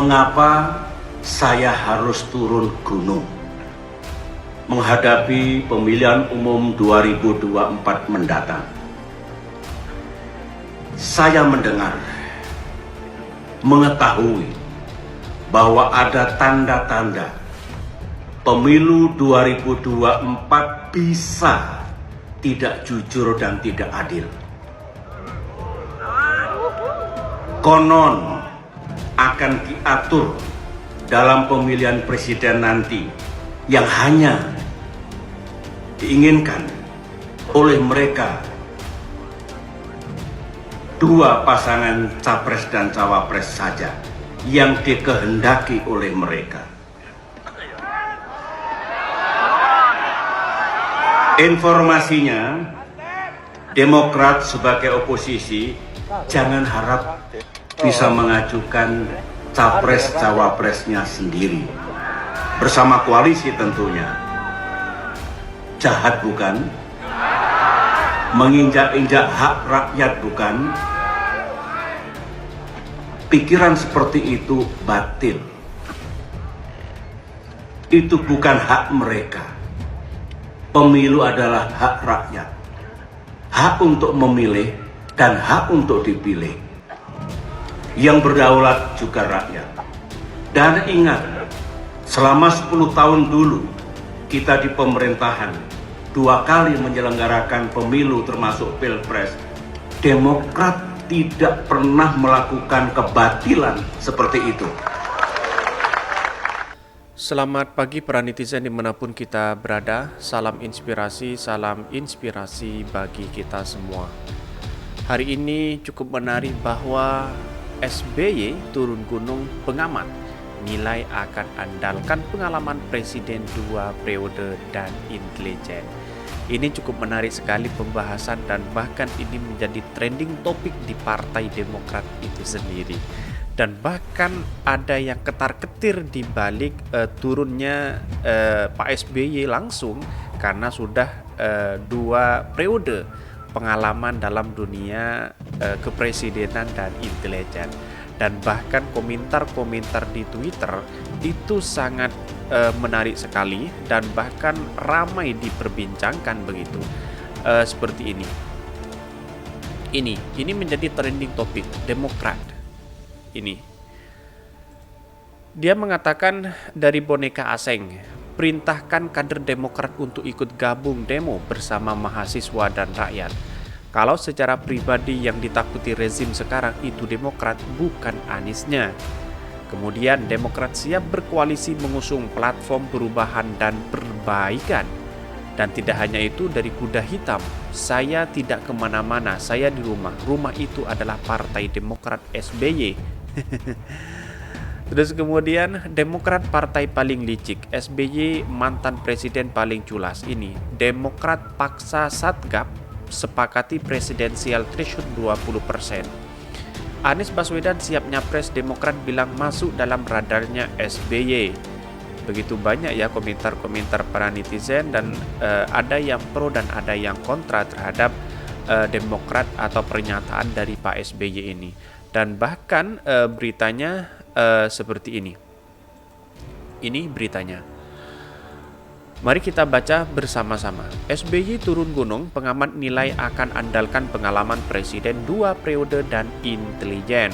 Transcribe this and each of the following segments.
mengapa saya harus turun gunung menghadapi pemilihan umum 2024 mendatang. Saya mendengar, mengetahui bahwa ada tanda-tanda pemilu 2024 bisa tidak jujur dan tidak adil. Konon akan diatur dalam pemilihan presiden nanti yang hanya diinginkan oleh mereka dua pasangan capres dan cawapres saja yang dikehendaki oleh mereka. Informasinya, Demokrat sebagai oposisi jangan harap bisa mengajukan capres-cawapresnya sendiri bersama koalisi tentunya. Jahat bukan? Menginjak-injak hak rakyat bukan? Pikiran seperti itu batil. Itu bukan hak mereka. Pemilu adalah hak rakyat. Hak untuk memilih dan hak untuk dipilih. Yang berdaulat juga rakyat. Dan ingat, selama 10 tahun dulu kita di pemerintahan 2 kali menyelenggarakan pemilu termasuk Pilpres, Demokrat tidak pernah melakukan kebatilan seperti itu. Selamat pagi para netizen dimanapun kita berada. Salam inspirasi bagi kita semua. Hari ini cukup menarik bahwa SBY turun gunung pengamat nilai akan andalkan pengalaman presiden 2 periode dan intelijen. Ini cukup menarik sekali pembahasan dan bahkan ini menjadi trending topik di Partai Demokrat itu sendiri. Dan bahkan ada yang ketar-ketir di balik turunnya Pak SBY langsung karena sudah 2 periode pengalaman dalam dunia kepresidenan dan intelijen. Dan bahkan komentar-komentar di Twitter itu sangat menarik sekali dan bahkan ramai diperbincangkan begitu. Seperti ini. Ini menjadi trending topik Demokrat. Ini. Dia mengatakan dari boneka asing, perintahkan kader Demokrat untuk ikut gabung demo bersama mahasiswa dan rakyat. Kalau secara pribadi yang ditakuti rezim sekarang itu Demokrat, bukan Aniesnya. Kemudian Demokrat siap berkoalisi mengusung platform perubahan dan perbaikan. Dan tidak hanya itu, dari kuda hitam, saya tidak kemana-mana, saya di rumah. Rumah itu adalah Partai Demokrat SBY. Terus kemudian Demokrat partai paling licik, SBY mantan presiden paling culas. Ini Demokrat paksa Satgap sepakati presidensial threshold 20%. Anies Baswedan siap nyapres, Demokrat bilang masuk dalam radarnya SBY. Begitu banyak ya komentar-komentar para netizen dan ada yang pro dan ada yang kontra terhadap Demokrat atau pernyataan dari Pak SBY ini. Dan bahkan beritanya seperti ini. Ini beritanya. Mari kita baca bersama-sama. SBY turun gunung, pengamat nilai akan andalkan pengalaman presiden 2 periode dan intelijen.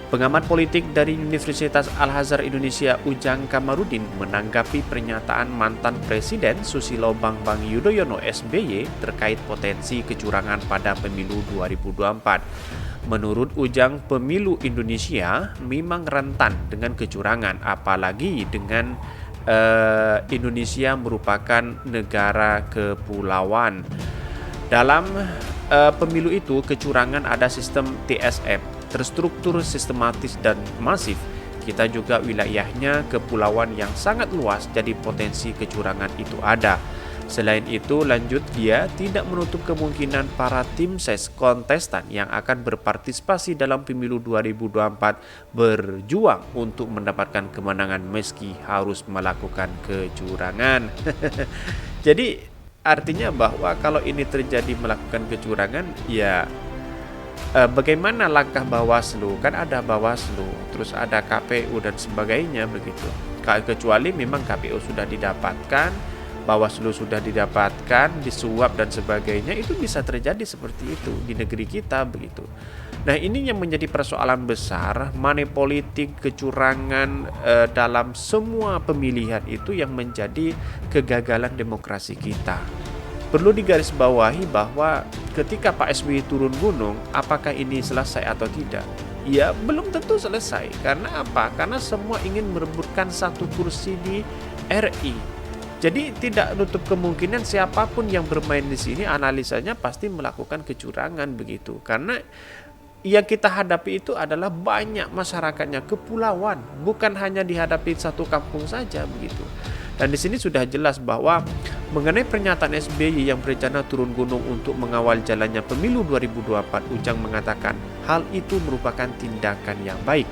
Pengamat politik dari Universitas Al-Azhar Indonesia Ujang Kamarudin menanggapi pernyataan mantan Presiden Susilo Bambang Yudhoyono SBY terkait potensi kecurangan pada pemilu 2024. Menurut Ujang, pemilu Indonesia memang rentan dengan kecurangan, apalagi dengan Indonesia merupakan negara kepulauan. Dalam pemilu itu kecurangan ada sistem TSM, terstruktur, sistematis dan masif. Kita juga wilayahnya kepulauan yang sangat luas, jadi potensi kecurangan itu ada. Selain itu, lanjut dia tidak menutup kemungkinan para tim ses kontestan yang akan berpartisipasi dalam pemilu 2024 berjuang untuk mendapatkan kemenangan meski harus melakukan kecurangan. Jadi artinya bahwa kalau ini terjadi melakukan kecurangan, ya bagaimana langkah Bawaslu? Kan ada Bawaslu, terus ada KPU dan sebagainya begitu. Kecuali memang KPU sudah didapatkan, Bawaslu sudah didapatkan, disuap dan sebagainya, itu bisa terjadi seperti itu di negeri kita begitu. Nah, ini yang menjadi persoalan besar, money politik, kecurangan dalam semua pemilihan itu yang menjadi kegagalan demokrasi kita. Perlu digarisbawahi bahwa ketika Pak SBY turun gunung, apakah ini selesai atau tidak? Ya, belum tentu selesai. Karena apa? Karena semua ingin merebutkan satu kursi di RI. Jadi tidak nutup kemungkinan siapapun yang bermain di sini analisanya pasti melakukan kecurangan begitu. Karena yang kita hadapi itu adalah banyak masyarakatnya, kepulauan, bukan hanya dihadapi satu kampung saja begitu. Dan di sini sudah jelas bahwa mengenai pernyataan SBY yang berencana turun gunung untuk mengawal jalannya pemilu 2024, Ujang mengatakan hal itu merupakan tindakan yang baik.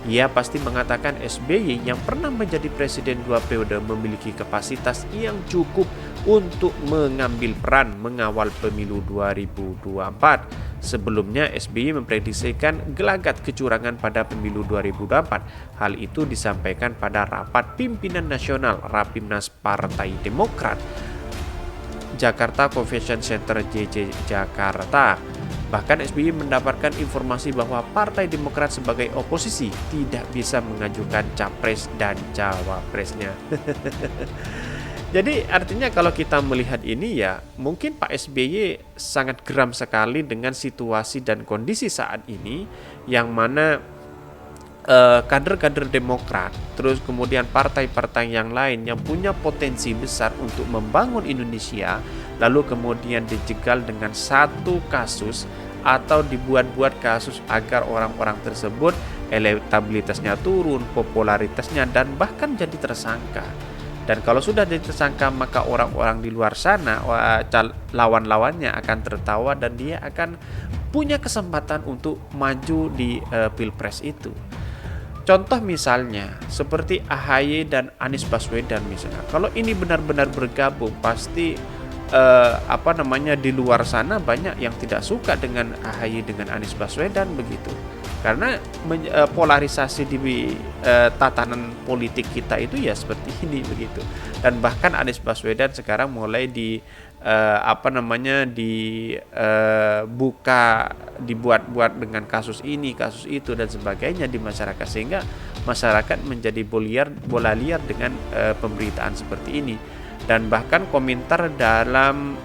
Ia pasti mengatakan SBY yang pernah menjadi presiden 2 periode memiliki kapasitas yang cukup untuk mengambil peran mengawal pemilu 2024. Sebelumnya SBY memprediksikan gelagat kecurangan pada pemilu 2024. Hal itu disampaikan pada rapat pimpinan nasional Rapimnas Partai Demokrat Jakarta Convention Center JC Jakarta. Bahkan SBY mendapatkan informasi bahwa Partai Demokrat sebagai oposisi tidak bisa mengajukan capres dan cawapresnya. Jadi artinya kalau kita melihat ini ya mungkin Pak SBY sangat geram sekali dengan situasi dan kondisi saat ini yang mana kader-kader Demokrat terus kemudian partai-partai yang lain yang punya potensi besar untuk membangun Indonesia lalu kemudian dijegal dengan satu kasus atau dibuat-buat kasus agar orang-orang tersebut elektabilitasnya turun, popularitasnya dan bahkan jadi tersangka. Dan kalau sudah jadi tersangka maka orang-orang di luar sana lawan-lawannya akan tertawa dan dia akan punya kesempatan untuk maju di Pilpres itu. Contoh misalnya seperti AHY dan Anies Baswedan misalnya. Kalau ini benar-benar bergabung pasti di luar sana banyak yang tidak suka dengan AHY dengan Anies Baswedan begitu. Karena polarisasi di tatanan politik kita itu ya seperti ini begitu. Dan bahkan Anies Baswedan sekarang mulai dibuat-buat dengan kasus ini, kasus itu dan sebagainya di masyarakat sehingga masyarakat menjadi bola liar dengan pemberitaan seperti ini. Dan bahkan komentar dalam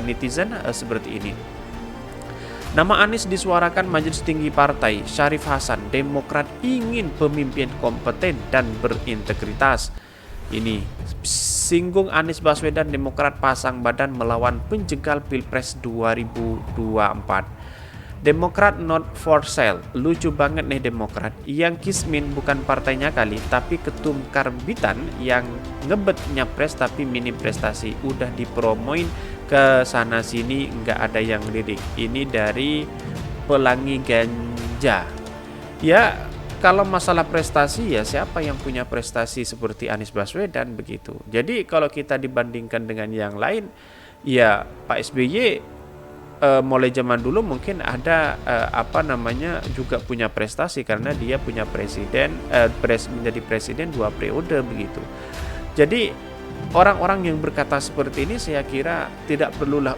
netizen seperti ini. Nama Anies disuarakan Majelis Tinggi Partai, Syarif Hasan, Demokrat ingin pemimpin kompeten dan berintegritas. Ini singgung Anies Baswedan, Demokrat pasang badan melawan penjegal Pilpres 2024. Demokrat not for sale. Lucu banget nih Demokrat. Yang Kismin bukan partainya kali, tapi ketum karbitan yang ngebet nyapres tapi minim prestasi. Udah dipromoin ke sana sini nggak ada yang lirik. Ini dari Pelangi Ganja. Ya kalau masalah prestasi ya siapa yang punya prestasi seperti Anies Baswedan begitu. Jadi kalau kita dibandingkan dengan yang lain ya Pak SBY mulai zaman dulu mungkin ada juga punya prestasi karena dia punya menjadi presiden 2 periode begitu. Jadi orang-orang yang berkata seperti ini saya kira tidak perlulah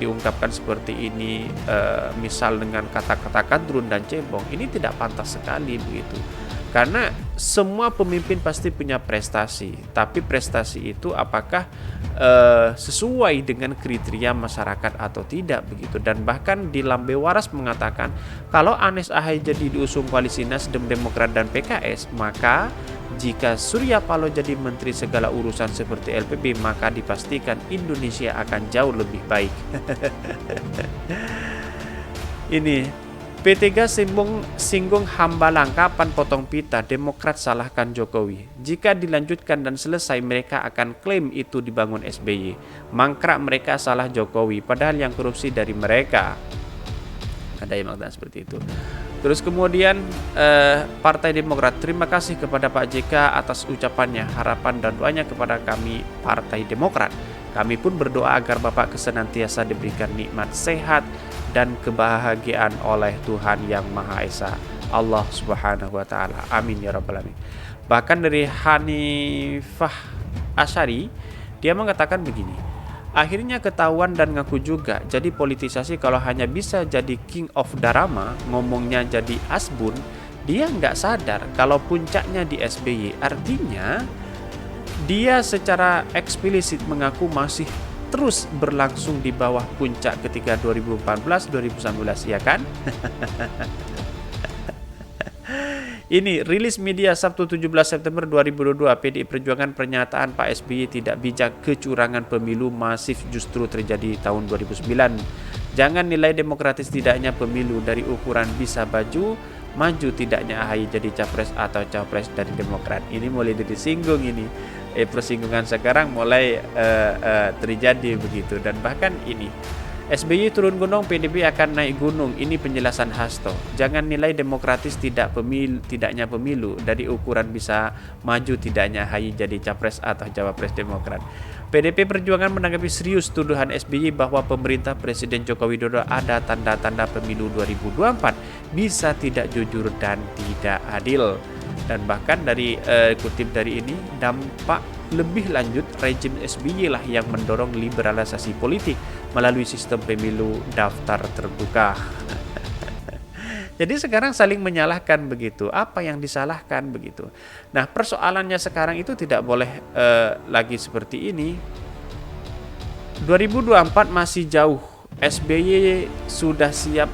diungkapkan seperti ini misal dengan kata-kata kadrun dan cebong. Ini tidak pantas sekali begitu. Karena semua pemimpin pasti punya prestasi, tapi prestasi itu apakah sesuai dengan kriteria masyarakat atau tidak begitu. Dan bahkan di Lambe Waras mengatakan kalau Anies AHY jadi diusung koalisi Nasdem, Demokrat dan PKS, maka jika Surya Paloh jadi menteri segala urusan seperti LPB, maka dipastikan Indonesia akan jauh lebih baik. Ini P3 singgung Hambalang, kapan potong pita, Demokrat salahkan Jokowi. Jika dilanjutkan dan selesai mereka akan klaim itu dibangun SBY. Mangkrak mereka salah Jokowi, padahal yang korupsi dari mereka. Ada yang mengatakan seperti itu. Terus kemudian Partai Demokrat, terima kasih kepada Pak JK atas ucapannya, harapan dan doanya kepada kami Partai Demokrat. Kami pun berdoa agar Bapak senantiasa diberikan nikmat sehat dan kebahagiaan oleh Tuhan Yang Maha Esa, Allah Subhanahu wa taala. Amin ya rabbal alamin. Bahkan dari Hanifah Asyari, dia mengatakan begini, akhirnya ketahuan dan ngaku juga, jadi politisasi kalau hanya bisa jadi king of drama, ngomongnya jadi asbun, dia nggak sadar kalau puncaknya di SBY. Artinya dia secara eksplisit mengaku masih terus berlangsung di bawah puncak ketika 2014-2019, ya kan? Ini rilis media Sabtu 17 September 2022, PDI Perjuangan, pernyataan Pak SBY tidak bijak, kecurangan pemilu masif justru terjadi tahun 2009. Jangan nilai demokratis tidaknya pemilu dari ukuran bisa maju tidaknya AHY jadi capres atau cawapres dari Demokrat. Ini mulai disinggung ini. Persinggungan sekarang mulai terjadi begitu. Dan bahkan ini SBY turun gunung, PDB akan naik gunung. Ini penjelasan Hasto. Jangan nilai demokratis tidaknya pemilu dari ukuran bisa maju tidaknya AHY jadi capres atau cawapres Demokrat. PDP Perjuangan menanggapi serius tuduhan SBY bahwa pemerintah Presiden Joko Widodo ada tanda-tanda pemilu 2024 bisa tidak jujur dan tidak adil. Dan bahkan dari kutip dari ini, dampak lebih lanjut rejim SBY lah yang mendorong liberalisasi politik melalui sistem pemilu daftar terbuka. Jadi sekarang saling menyalahkan begitu. Apa yang disalahkan begitu? Nah, persoalannya sekarang itu tidak boleh lagi seperti ini. 2024 masih jauh. SBY sudah siap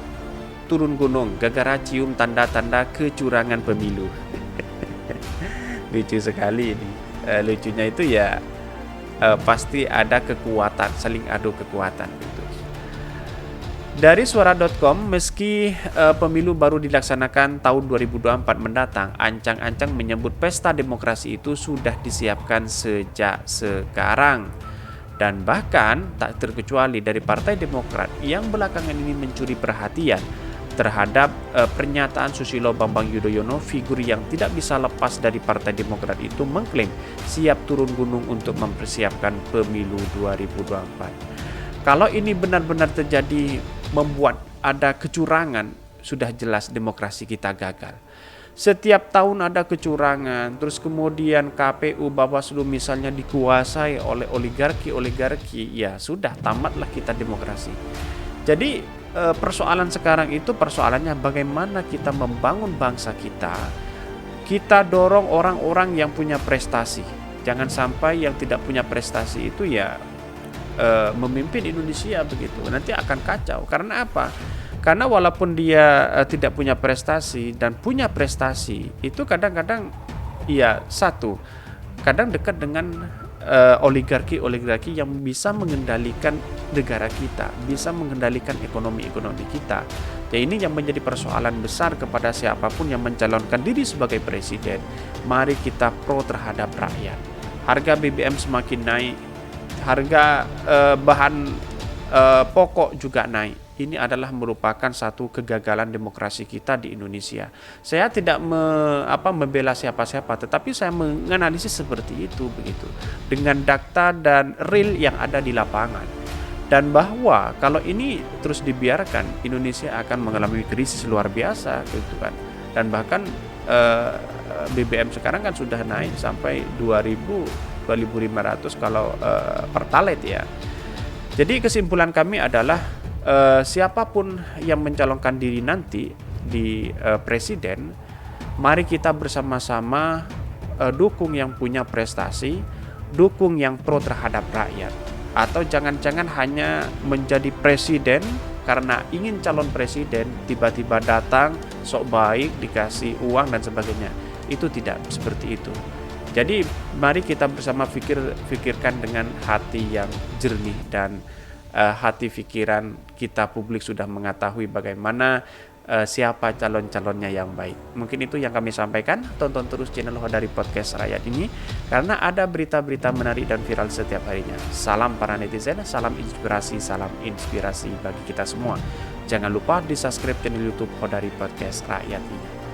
turun gunung gara-gara cium tanda-tanda kecurangan pemilu. Lucu sekali ini. Lucunya itu ya pasti ada kekuatan, saling adu kekuatan gitu. Dari suara.com, meski pemilu baru dilaksanakan tahun 2024 mendatang, ancang-ancang menyebut pesta demokrasi itu sudah disiapkan sejak sekarang. Dan bahkan tak terkecuali dari Partai Demokrat yang belakangan ini mencuri perhatian terhadap pernyataan Susilo Bambang Yudhoyono, figur yang tidak bisa lepas dari Partai Demokrat itu mengklaim siap turun gunung untuk mempersiapkan pemilu 2024. Kalau ini benar-benar terjadi, membuat ada kecurangan, sudah jelas demokrasi kita gagal. Setiap tahun ada kecurangan, terus kemudian KPU, Bawaslu misalnya dikuasai oleh oligarki, ya sudah tamatlah kita demokrasi. Jadi persoalan sekarang itu persoalannya bagaimana kita membangun bangsa kita. Kita dorong orang-orang yang punya prestasi. Jangan sampai yang tidak punya prestasi itu ya memimpin Indonesia begitu. Nanti akan kacau. Karena apa? Karena walaupun dia tidak punya prestasi dan punya prestasi, itu kadang-kadang ya kadang dekat dengan oligarki yang bisa mengendalikan negara kita, bisa mengendalikan ekonomi kita. Ya, ini yang menjadi persoalan besar kepada siapapun yang mencalonkan diri sebagai presiden. Mari kita pro terhadap rakyat. Harga BBM semakin naik, harga bahan pokok juga naik. Ini adalah merupakan satu kegagalan demokrasi kita di Indonesia. Saya tidak membela siapa-siapa, tetapi saya menganalisis seperti itu begitu, dengan data dan real yang ada di lapangan. Dan bahwa kalau ini terus dibiarkan, Indonesia akan mengalami krisis luar biasa gitu kan. Dan bahkan BBM sekarang kan sudah naik sampai 2.500 kalau pertalite ya. Jadi kesimpulan kami adalah siapapun yang mencalonkan diri nanti di presiden, mari kita bersama-sama dukung yang punya prestasi, dukung yang pro terhadap rakyat. Atau jangan-jangan hanya menjadi presiden karena ingin calon presiden, tiba-tiba datang sok baik, dikasih uang dan sebagainya. Itu tidak seperti itu. Jadi mari kita bersama pikirkan dengan hati yang jernih dan hati pikiran kita publik sudah mengetahui bagaimana siapa calon-calonnya yang baik. Mungkin itu yang kami sampaikan. Tonton terus channel Khodari Podcast Rakyat ini karena ada berita-berita menarik dan viral setiap harinya. Salam para netizen, salam inspirasi bagi kita semua. Jangan lupa di subscribe channel YouTube Khodari Podcast Rakyat ini.